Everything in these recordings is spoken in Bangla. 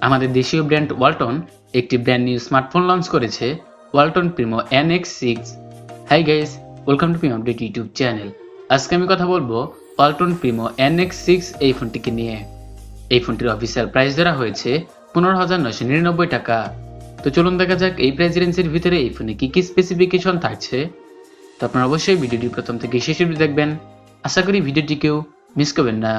আমাদের দেশীয় ব্র্যান্ড ওয়ালটন একটি ব্র্যান্ড নিউ স্মার্টফোন লঞ্চ করেছে, Walton Primo NX6। Hi guys, welcome to Primo update YouTube channel. আজকে আমি কথা বলবো ওয়ালটন প্রিমো NX6 এই ফোনটিকে নিয়ে। এই ফোনটির অফিসিয়াল প্রাইস ধরা হয়েছে 15,999 টাকা। তো চলুন দেখা যাক এই প্রাইস রেঞ্জের ভিতরে এই ফোনে কি কি স্পেসিফিকেশন থাকছে। তো আপনারা অবশ্যই ভিডিওটি প্রথম থেকে শেষ অবধি দেখবেন। আশা করি ভিডিওটিকেও মিস করবেন না।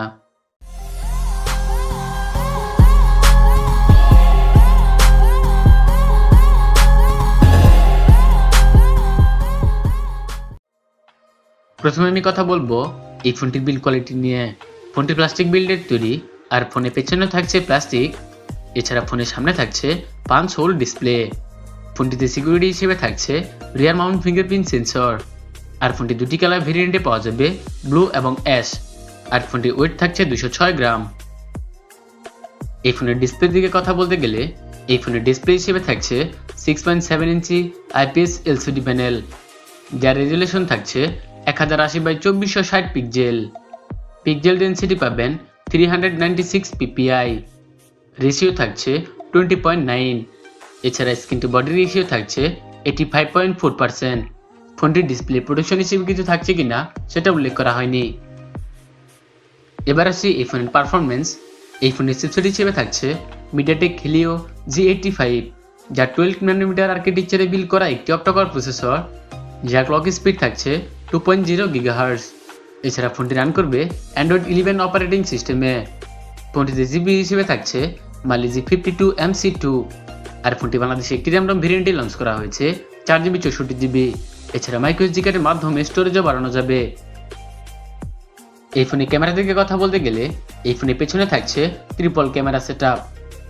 প্রথমে আমি কথা বলবো এই ফোনটির বিল্ড কোয়ালিটি নিয়ে। ফোনটি প্লাস্টিক বিল্ডের তৈরি, আর ফোনের পেছনে থাকছে প্লাস্টিক। এছাড়া ফোনের সামনে থাকছে 5 হোল ডিসপ্লে। ফোনটিতে সিকিউরিটি হিসেবে থাকছে রিয়ার মাউন্ট ফিঙ্গারপ্রিন্ট সেন্সর। আর ফোনটি দুটি কালার ভেরিয়েন্টে পাওয়া যাবে, ব্লু এবং অ্যাশ। আর ফোনটির ওয়েট থাকছে 206 গ্রাম। এই ফোনের ডিসপ্লে দিকে কথা বলতে গেলে এই ফোনের ডিসপ্লে হিসেবে থাকছে 6.7 ইঞ্চি IPS LCD প্যানেল, যার রেজুলেশন থাকছে 1080x2460 পিক্সেল। পিক্সেল ডেনসিটি পাবেন 396 ppi। রেশিও থাকছে 20.9। এছাড়া স্ক্রিন টু বডি রেশিও থাকছে 85.4%। ফোনটির ডিসপ্লে প্রোটেকশন হিসেবে কিছু থাকছে কিনা সেটা উল্লেখ করা হয়নি। এবার আসি এই ফোনের পারফরমেন্স। এই ফোনের চিপসেট হিসেবে থাকছে মিডিয়াটেক হেলিও G85, যা 12 nm আর্কিটেকচারে বিল্ড করা একটি অক্টোকর প্রসেসর, যার ক্লক স্পিড থাকছে 2.0 GHz। এছাড়া ফোনটি রান করবে Android 11 অপারেটিং সিস্টেমে। ফোনটিতে জিবি হিসেবে থাকছে Mali G52 MC2। আর ফোনটি বাংলাদেশে একটি র্যাম ভেরিয়েন্টে লঞ্চ করা হয়েছে 4GB 64GB। এছাড়া মাইক্রোএসডি কার্ডের মাধ্যমে স্টোরেজও বাড়ানো যাবে। এই ফোনের ক্যামেরা দিকে কথা বলতে গেলে এই ফোনের পেছনে থাকছে ট্রিপল ক্যামেরা সেটআপ,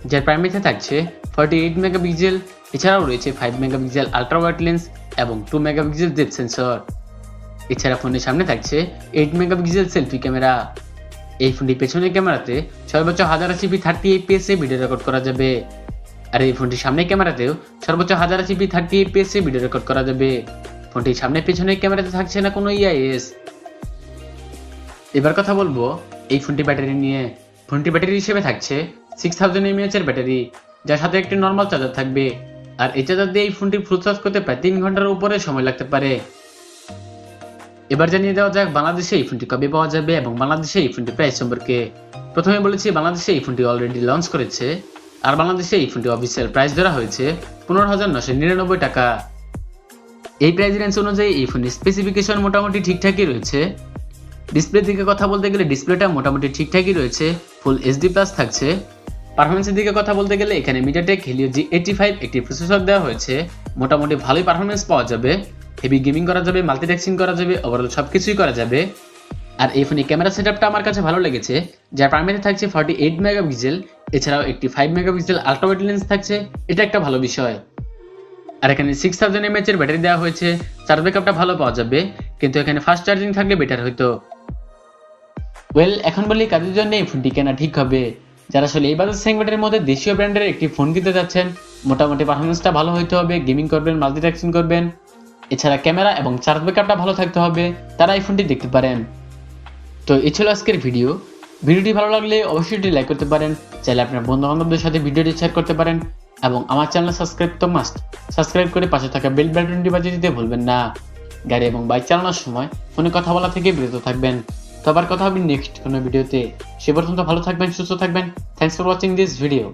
যার প্রাইমারিতে থাকছে 48 মেগাপিক্সেল। এছাড়াও রয়েছে 5 মেগাপিক্সেল আল্ট্রা ওয়াইড লেন্স এবং 2 মেগাপিক্সেল ডেপথ সেন্সর। এছাড়া ফোনের সামনে থাকছে 8 মেগাপিক্সেল সেলফি ক্যামেরা। এই ফোনটির পেছনের ক্যামেরাতে সর্বোচ্চ 1080p 30fps এ ভিডিও রেকর্ড করা যাবে। আর এই ফোনটির সামনের ক্যামেরাতেও সর্বোচ্চ 1080p 30fps এ ভিডিও রেকর্ড করা যাবে। ফোনটির সামনে পেছনের ক্যামেরাতে থাকছে না কোনো EIS। এবার কথা বলবো এই ফোনটির ব্যাটারি নিয়ে। ফোনটির ব্যাটারি হিসেবে থাকছে 6000 mAh এর ব্যাটারি, যার সাথে একটি নর্মাল চার্জার থাকবে। আর এই চার্জার দিয়ে এই ফোনটি ফুল চার্জ করতে প্রায় 3 ঘন্টার উপরে সময় লাগতে পারে। এবার জানিয়ে দেওয়া যাক বাংলাদেশে এই ফোনটি কবে পাওয়া যাবে এবং বাংলাদেশে এই ফোনটি প্রাইস সম্পর্কে। প্রথমে বলেছি বাংলাদেশে এই ফোনটি অলরেডি লঞ্চ করেছে, আর বাংলাদেশে এই ফোনটি অফিসিয়াল প্রাইস ধরা হয়েছে 15,999 টাকা। এই প্রাইস রেঞ্জ অনুযায়ী এই ফোনের স্পেসিফিকেশন মোটামুটি ঠিকঠাকই রয়েছে। ডিসপ্লে দিকে কথা বলতে গেলে ডিসপ্লেটা মোটামুটি ঠিকঠাকই রয়েছে, ফুল HD+ থাকছে। পারফরমেন্সের দিকে কথা বলতে গেলে এখানে মিডিয়াটেক হেলিও G85 একটি প্রসেসর দেওয়া হয়েছে, মোটামুটি ভালোই পারফরমেন্স পাওয়া যাবে। হেভি গেমিং করা যাবে, মাল্টিটাস্কিং করা যাবে, ওভারঅল সবকিছুই করা যাবে। আর এই ফোনের ক্যামেরা সেটআপটা আমার কাছে ভালো লেগেছে, যার প্রাইমারিতে থাকছে 48 মেগাপিক্সেল। এছাড়াও একটি 5 মেগাপিক্সেল আল্ট্রা ওয়াইড লেন্স থাকছে, এটা একটা ভালো বিষয়। আর এখানে 6000 mAh এর ব্যাটারি দেওয়া হয়েছে, চার্জ ব্যাকআপটা ভালো পাওয়া যাবে, কিন্তু এখানে ফাস্ট চার্জিং থাকলে বেটার হতো। এখন বলি কাদের জন্য এই ফোনটি কেনা ঠিক হবে। যারা আসলে এই বাজেট সেগমেন্টের মধ্যে দেশীয় ব্র্যান্ডের একটি ফোন কিনতে যাচ্ছেন, মোটামুটি পারফরমেন্সটা ভালো হইতে হবে, গেমিং করবেন, মাল্টিটাস্কিং করবেন, এছাড়া ক্যামেরা এবং চার্জ ব্যাকআপটা ভালো থাকতে হবে, তারা এই ফোনটি দেখতে পারেন। তো এই ছিল আজকের ভিডিওটি ভালো লাগলে অবশ্যই এটি লাইক করতে পারেন, চাইলে আপনার বন্ধু বান্ধবদের সাথে ভিডিওটি শেয়ার করতে পারেন, এবং আমার চ্যানেল সাবস্ক্রাইব তো মাস্ট, সাবস্ক্রাইব করে পাশে থাকা বেল বাটনটি বাজিয়ে দিতে ভুলবেন না। গাড়ি এবং বাইক চালানোর সময় ফোনে কথা বলা থেকে বিরত থাকবেন। তো আবার কথা হবে নেক্সট কোনো ভিডিওতে। সে পর্যন্ত ভালো থাকবেন, সুস্থ থাকবেন। Thanks for watching this video.